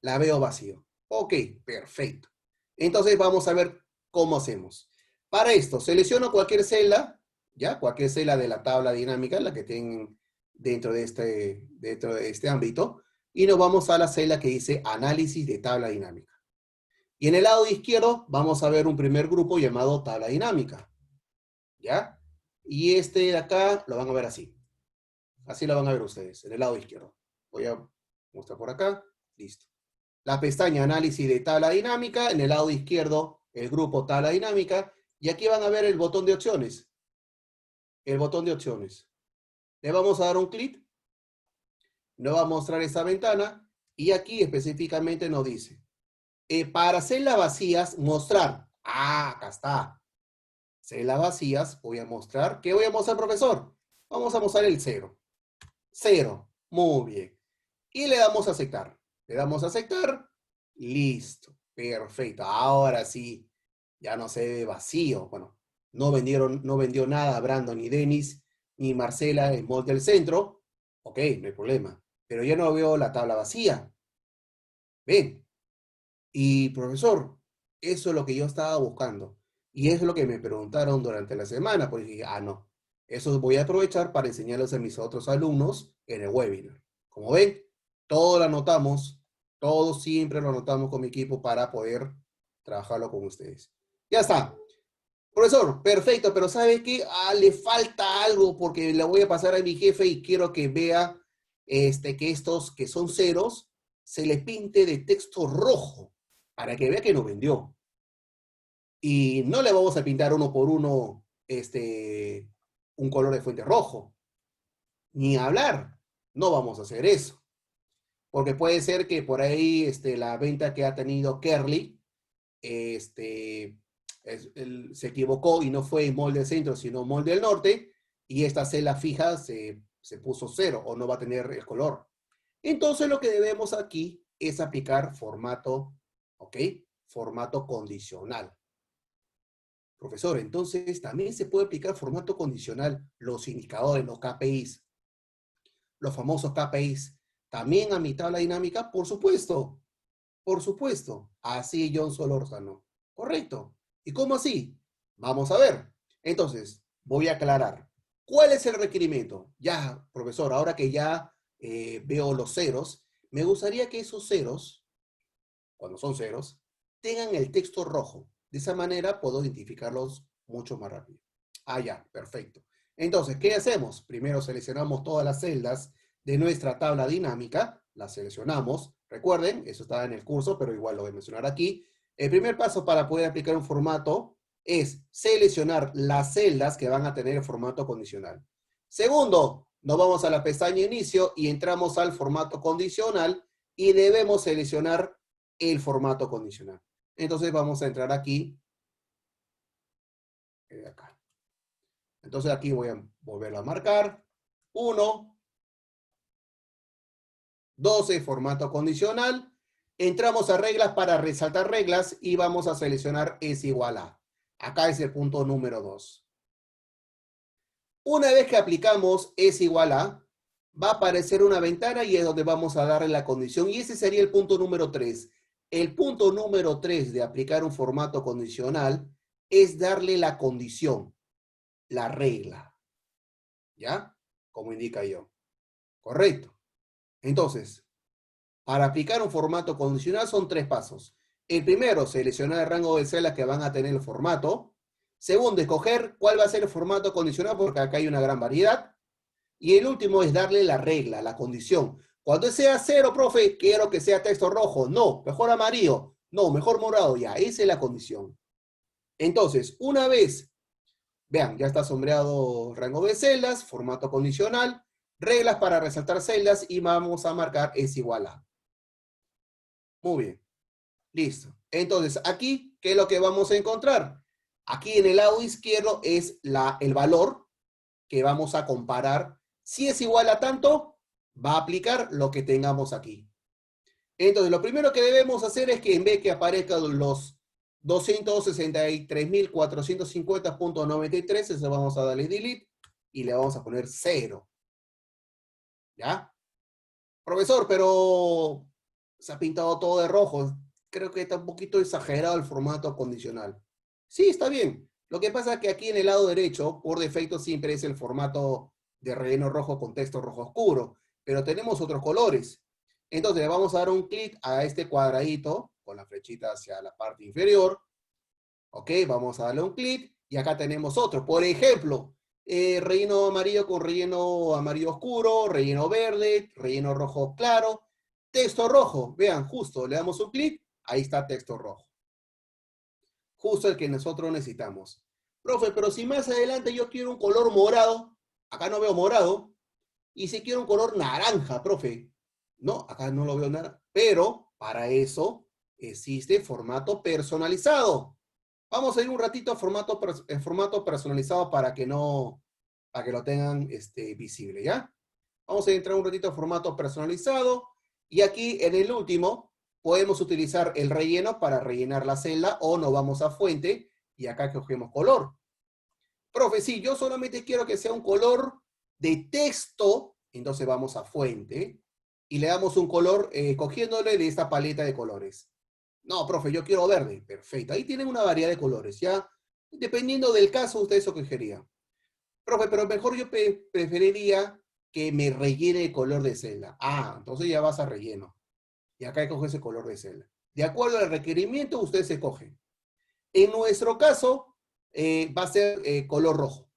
la veo vacío. Ok, perfecto. Entonces vamos a ver cómo hacemos. Para esto, selecciono cualquier celda, ¿ya? Cualquier celda de la tabla dinámica, la que tengan dentro de este ámbito, y nos vamos a la celda que dice análisis de tabla dinámica. Y en el lado izquierdo vamos a ver un primer grupo llamado tabla dinámica, ¿ya? Y este de acá lo van a ver así. Así lo van a ver ustedes, en el lado izquierdo. Voy a mostrar por acá. Listo. La pestaña análisis de tabla dinámica, en el lado izquierdo el grupo tabla dinámica, y aquí van a ver el botón de opciones. El botón de opciones. Le vamos a dar un clic, nos va a mostrar esta ventana, y aquí específicamente nos dice, para celdas vacías, mostrar. Ah, acá está. Celdas vacías, voy a mostrar. ¿Qué voy a mostrar, profesor? Vamos a mostrar el cero. Cero. Muy bien. Y le damos a aceptar. Le damos a aceptar. Listo. Perfecto. Ahora sí, ya no se ve vacío. Bueno, no vendió nada Brandon, ni Dennis, ni Marcela en Mall del Centro. Ok, no hay problema. Pero ya no veo la tabla vacía. Ven. Y profesor, eso es lo que yo estaba buscando. Y eso es lo que me preguntaron durante la semana. Pues dije, no. Eso voy a aprovechar para enseñarles a mis otros alumnos en el webinar. Como ven, todo lo anotamos, todo siempre lo anotamos con mi equipo para poder trabajarlo con ustedes. Ya está. Profesor, perfecto, pero ¿sabe qué? Le falta algo porque le voy a pasar a mi jefe y quiero que vea que estos que son ceros se le pinte de texto rojo para que vea que nos vendió. Y no le vamos a pintar uno por uno un color de fuente rojo. Ni hablar. No vamos a hacer eso. Porque puede ser que por ahí la venta que ha tenido Kerly se equivocó y no fue Mall del Centro, sino Mall del Norte, y esta celda fija se puso cero o no va a tener el color. Entonces lo que debemos aquí es aplicar formato ¿Ok? Formato condicional. Profesor, entonces también se puede aplicar formato condicional los indicadores, los KPIs, los famosos KPIs. También a mi tabla dinámica, por supuesto. Por supuesto. Así John Solórzano. Correcto. ¿Y cómo así? Vamos a ver. Entonces, voy a aclarar. ¿Cuál es el requerimiento? Ya, profesor, ahora que ya veo los ceros, me gustaría que esos ceros, cuando son ceros, tengan el texto rojo. De esa manera puedo identificarlos mucho más rápido. Ah, ya, perfecto. Entonces, ¿qué hacemos? Primero seleccionamos todas las celdas de nuestra tabla dinámica, las seleccionamos. Recuerden, eso estaba en el curso, pero igual lo voy a mencionar aquí. El primer paso para poder aplicar un formato es seleccionar las celdas que van a tener el formato condicional. Segundo, nos vamos a la pestaña inicio y entramos al formato condicional y debemos seleccionar el formato condicional. Entonces vamos a entrar aquí, acá. Entonces aquí voy a volverlo a marcar. 1, 12, formato condicional. Entramos a reglas para resaltar reglas y vamos a seleccionar es igual a. Acá es el punto número 2. Una vez que aplicamos es igual a, va a aparecer una ventana y es donde vamos a darle la condición. Y ese sería el punto número 3. El punto número 3 de aplicar un formato condicional es darle la condición, la regla. ¿Ya? Como indica yo. Correcto. Entonces, para aplicar un formato condicional son 3 pasos. El primero, seleccionar el rango de celdas que van a tener el formato. Segundo, escoger cuál va a ser el formato condicional, porque acá hay una gran variedad. Y el último es darle la regla, la condición. Cuando sea 0, profe, quiero que sea texto rojo. No, mejor amarillo. No, mejor morado. Ya, esa es la condición. Entonces, una vez, vean, ya está sombreado rango de celdas, formato condicional, reglas para resaltar celdas y vamos a marcar es igual a. Muy bien. Listo. Entonces, aquí, ¿qué es lo que vamos a encontrar? Aquí en el lado izquierdo es el valor que vamos a comparar. Si es igual a tanto, va a aplicar lo que tengamos aquí. Entonces, lo primero que debemos hacer es que en vez que aparezcan los 263.450.93, eso vamos a darle delete y le vamos a poner 0. ¿Ya? Profesor, pero se ha pintado todo de rojo. Creo que está un poquito exagerado el formato condicional. Sí, está bien. Lo que pasa es que aquí en el lado derecho, por defecto, siempre es el formato de relleno rojo con texto rojo oscuro, pero tenemos otros colores. Entonces le vamos a dar un clic a este cuadradito con la flechita hacia la parte inferior. Ok, vamos a darle un clic y acá tenemos otro. Por ejemplo, relleno amarillo con relleno amarillo oscuro, relleno verde, relleno rojo claro, texto rojo. Vean, justo le damos un clic, ahí está texto rojo. Justo el que nosotros necesitamos. Profe, pero si más adelante yo quiero un color morado, acá no veo morado, y si quiero un color naranja, profe, no, acá no lo veo nada, pero para eso existe formato personalizado. Vamos a ir un ratito a formato personalizado para que lo tengan visible, ¿ya? Vamos a entrar un ratito a formato personalizado y aquí en el último podemos utilizar el relleno para rellenar la celda o nos vamos a fuente y acá cogemos color. Profe, sí, yo solamente quiero que sea un color de texto, entonces vamos a fuente y le damos un color cogiéndole de esta paleta de colores. No, profe, yo quiero verde. Perfecto. Ahí tienen una variedad de colores, ¿ya? Dependiendo del caso, usted eso escogería. Profe, pero mejor yo preferiría que me rellene el color de celda. Ah, entonces ya vas a relleno. Y acá coge ese color de celda. De acuerdo al requerimiento, usted se coge. En nuestro caso, va a ser color rojo.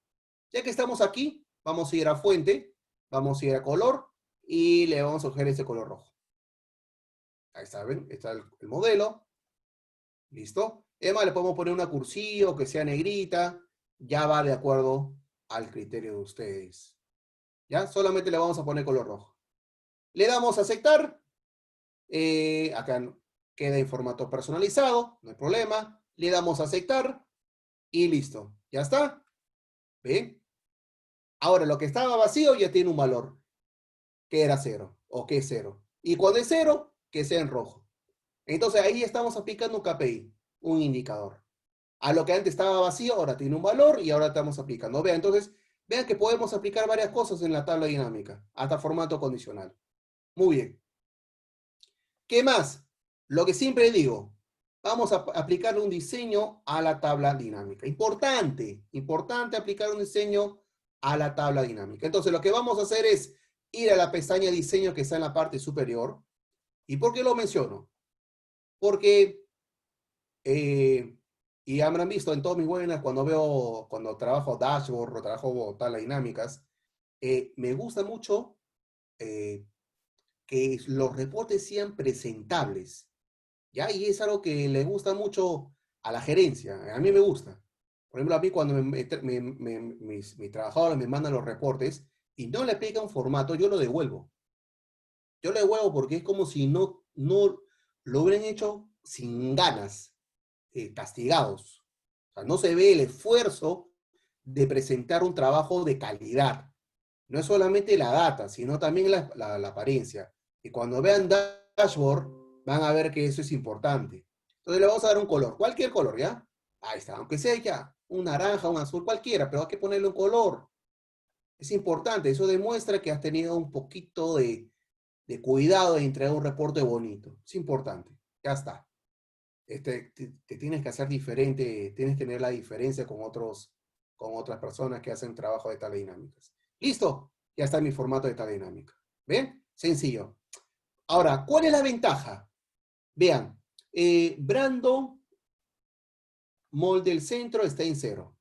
Ya que estamos aquí, vamos a ir a fuente, vamos a ir a color y le vamos a coger ese color rojo. Ahí está, ¿ven? Está el modelo. ¿Listo? Además le podemos poner una cursiva o que sea negrita. Ya va de acuerdo al criterio de ustedes. ¿Ya? Solamente le vamos a poner color rojo. Le damos a aceptar. Acá queda en formato personalizado. No hay problema. Le damos a aceptar. Y listo. ¿Ya está? ¿Ven? Ahora, lo que estaba vacío ya tiene un valor. Que era 0. O que es 0. Y cuando es 0, que sea en rojo. Entonces ahí estamos aplicando un KPI, un indicador. A lo que antes estaba vacío, ahora tiene un valor y ahora estamos aplicando. Vean, entonces, vean que podemos aplicar varias cosas en la tabla dinámica, hasta formato condicional. Muy bien. ¿Qué más? Lo que siempre digo, vamos a aplicar un diseño a la tabla dinámica. Importante, importante aplicar un diseño a la tabla dinámica. Entonces, lo que vamos a hacer es ir a la pestaña diseño que está en la parte superior. ¿Y por qué lo menciono? Porque, y habrán visto en todos mis webinars, cuando trabajo dashboard o trabajo tablas dinámicas, me gusta mucho que los reportes sean presentables. ¿Ya? Y es algo que le gusta mucho a la gerencia. A mí me gusta. Por ejemplo, a mí cuando mis trabajadores me mandan los reportes y no le aplican un formato, yo lo devuelvo. Yo lo devuelvo porque es como si no lo hubieran hecho sin ganas, castigados. O sea, no se ve el esfuerzo de presentar un trabajo de calidad. No es solamente la data, sino también la apariencia. Y cuando vean dashboard, van a ver que eso es importante. Entonces le vamos a dar un color, cualquier color, ¿ya? Ahí está, aunque sea ya un naranja, un azul, cualquiera, pero hay que ponerle un color. Es importante, eso demuestra que has tenido un poquito de cuidado de entregar un reporte bonito. Es importante, ya está. Te tienes que hacer diferente, tienes que tener la diferencia con otras personas que hacen trabajo de tales dinámicas. ¿Listo? Ya está mi formato de tal dinámica. ¿Ven? Sencillo. Ahora, ¿cuál es la ventaja? Vean, Brando, molde del centro está en 0.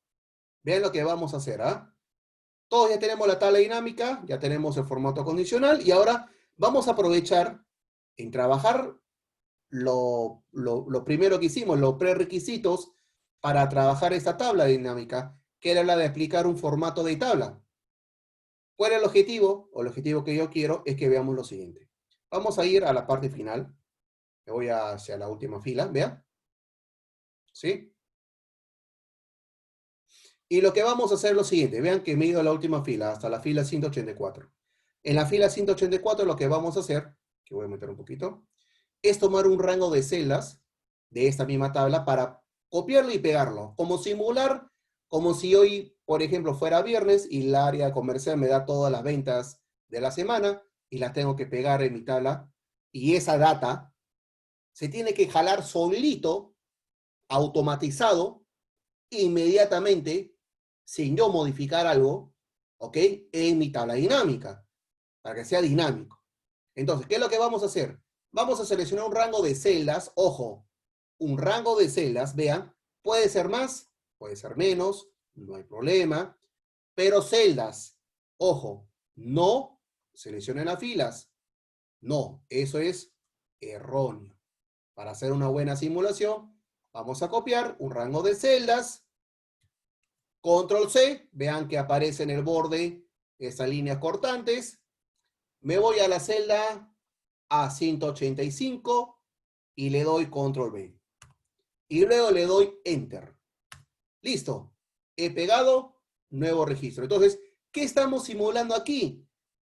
Vean lo que vamos a hacer, ¿ah? Todos ya tenemos la tabla dinámica, ya tenemos el formato condicional y ahora vamos a aprovechar en trabajar lo primero que hicimos, los prerequisitos para trabajar esta tabla dinámica, que era la de aplicar un formato de tabla. ¿Cuál es el objetivo? O el objetivo que yo quiero es que veamos lo siguiente. Vamos a ir a la parte final. Me voy hacia la última fila, vean. ¿Sí? Y lo que vamos a hacer es lo siguiente. Vean que me he ido a la última fila, hasta la fila 184. En la fila 184 lo que vamos a hacer, que voy a meter un poquito, es tomar un rango de celdas de esta misma tabla para copiarlo y pegarlo. Como simular, como si hoy, por ejemplo, fuera viernes y el área comercial me da todas las ventas de la semana y las tengo que pegar en mi tabla. Y esa data se tiene que jalar solito, automatizado, inmediatamente, sin yo modificar algo, ¿ok? En mi tabla dinámica, para que sea dinámico. Entonces, ¿qué es lo que vamos a hacer? Vamos a seleccionar un rango de celdas, ojo, un rango de celdas, vean, puede ser más, puede ser menos, no hay problema, pero celdas, ojo, no seleccionen las filas, no, eso es erróneo. Para hacer una buena simulación, vamos a copiar un rango de celdas, control C, vean que aparece en el borde estas líneas cortantes, me voy a la celda A185 y le doy control B. Y luego le doy enter. Listo. He pegado nuevo registro. Entonces, ¿qué estamos simulando aquí?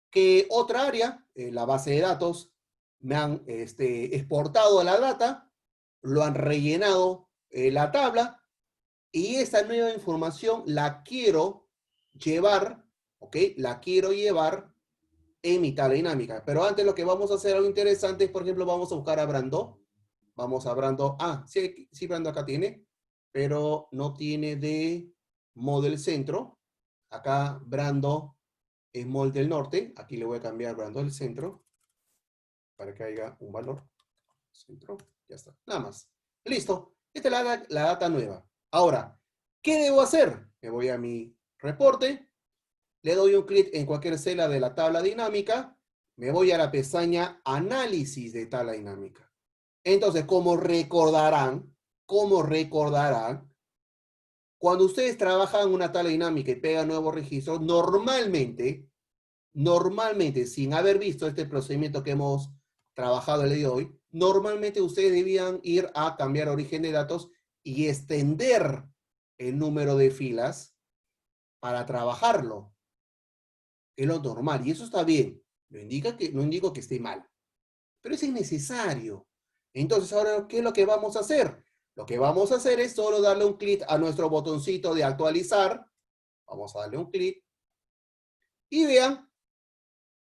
Que otra área, la base de datos, me han exportado la data, lo han rellenado la tabla y esa nueva información la quiero llevar, ¿ok? La quiero llevar en mi tabla dinámica. Pero antes lo que vamos a hacer algo interesante es, por ejemplo, vamos a buscar a Brando. Vamos a Brando. Ah, sí, sí, Brando acá tiene, pero no tiene de Model Centro. Acá Brando es Molde del Norte. Aquí le voy a cambiar Brando del Centro para que haya un valor. Centro, ya está. Nada más. Listo. Esta es la data nueva. Ahora, ¿qué debo hacer? Me voy a mi reporte. Le doy un clic en cualquier celda de la tabla dinámica, me voy a la pestaña Análisis de tabla dinámica. Entonces, como recordarán, cuando ustedes trabajan en una tabla dinámica y pegan nuevos registros, normalmente, sin haber visto este procedimiento que hemos trabajado el día de hoy, normalmente ustedes debían ir a cambiar origen de datos y extender el número de filas para trabajarlo. Es lo normal, y eso está bien. No indico que esté mal, pero es innecesario. Entonces, ahora, ¿qué es lo que vamos a hacer? Lo que vamos a hacer es solo darle un clic a nuestro botoncito de actualizar. Vamos a darle un clic. Y vean,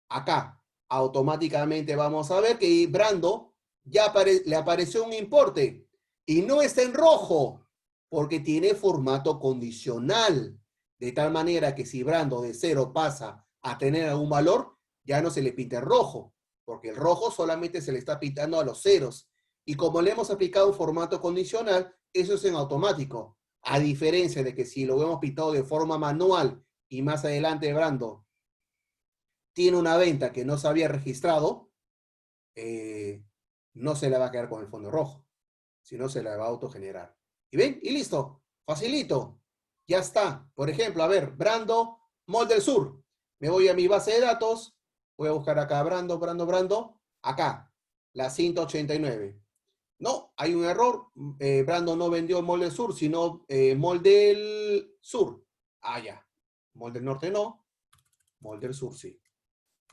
acá, automáticamente vamos a ver que Brando ya le apareció un importe. Y no está en rojo, porque tiene formato condicional. De tal manera que si Brando de 0 pasa a tener algún valor, ya no se le pinta en rojo, porque el rojo solamente se le está pintando a los ceros. Y como le hemos aplicado un formato condicional, eso es en automático. A diferencia de que si lo hemos pintado de forma manual y más adelante Brando tiene una venta que no se había registrado, no se le va a quedar con el fondo rojo, sino se la va a autogenerar. ¿Y ven? Y listo. Facilito. Ya está. Por ejemplo, a ver, Brando, Mall del Sur. Me voy a mi base de datos. Voy a buscar acá Brando. Acá, la 189. No, hay un error. Brando no vendió Mall del Sur, sino Mall del Sur. Ah, ya. Mall del Norte no. Mall del Sur sí.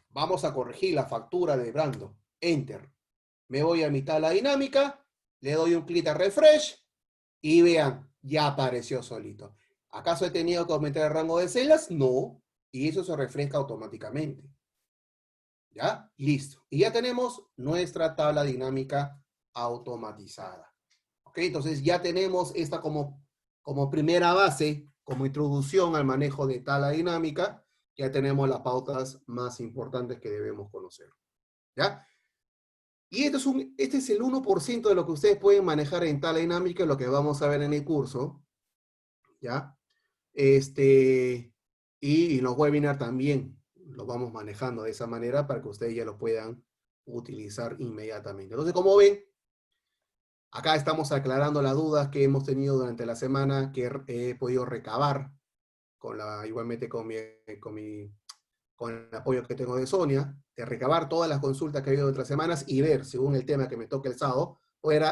Vamos a corregir la factura de Brando. Enter. Me voy a mi tabla dinámica. Le doy un clic a refresh. Y vean, ya apareció solito. ¿Acaso he tenido que aumentar el rango de celdas? No. Y eso se refresca automáticamente. ¿Ya? Listo. Y ya tenemos nuestra tabla dinámica automatizada. ¿Ok? Entonces ya tenemos esta como primera base, como introducción al manejo de tabla dinámica. Ya tenemos las pautas más importantes que debemos conocer. ¿Ya? Y este es el 1% de lo que ustedes pueden manejar en tabla dinámica, lo que vamos a ver en el curso. ¿Ya? Y en los webinars también lo vamos manejando de esa manera para que ustedes ya lo puedan utilizar inmediatamente. Entonces, como ven, acá estamos aclarando las dudas que hemos tenido durante la semana, que he podido recabar igualmente con el apoyo que tengo de Sonia, de recabar todas las consultas que ha habido de otras semanas y ver, según el tema que me toque el sábado, poder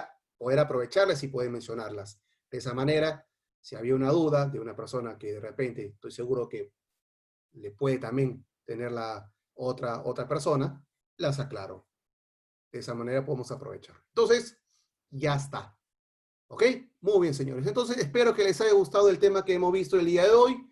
aprovecharlas y poder mencionarlas. De esa manera, si había una duda de una persona que de repente estoy seguro que le puede también tener la otra persona, las aclaro. De esa manera podemos aprovechar. Entonces, ya está. ¿Ok? Muy bien, señores. Entonces, espero que les haya gustado el tema que hemos visto el día de hoy.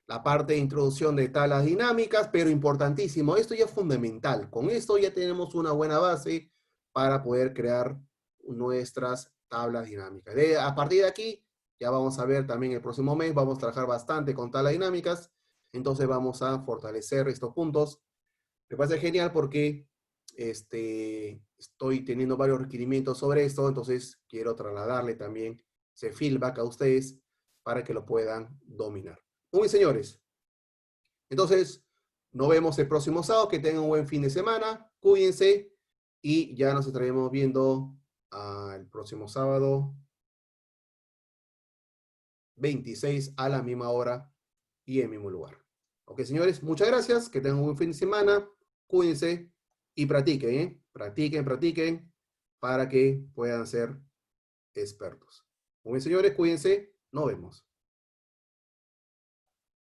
La parte de introducción de tablas dinámicas, pero importantísimo. Esto ya es fundamental. Con esto ya tenemos una buena base para poder crear nuestras tablas dinámicas. A partir de aquí, ya vamos a ver también el próximo mes, vamos a trabajar bastante con tablas dinámicas. Entonces vamos a fortalecer estos puntos. Me parece genial porque estoy teniendo varios requerimientos sobre esto, entonces quiero trasladarle también ese feedback a ustedes para que lo puedan dominar. Muy bien, señores. Entonces, nos vemos el próximo sábado. Que tengan un buen fin de semana. Cuídense y ya nos estaremos viendo el próximo sábado 26 a la misma hora y en el mismo lugar. Ok, señores, muchas gracias. Que tengan un buen fin de semana. Cuídense y practiquen, ¿eh? Practiquen para que puedan ser expertos. Muy bien, señores, cuídense. Nos vemos.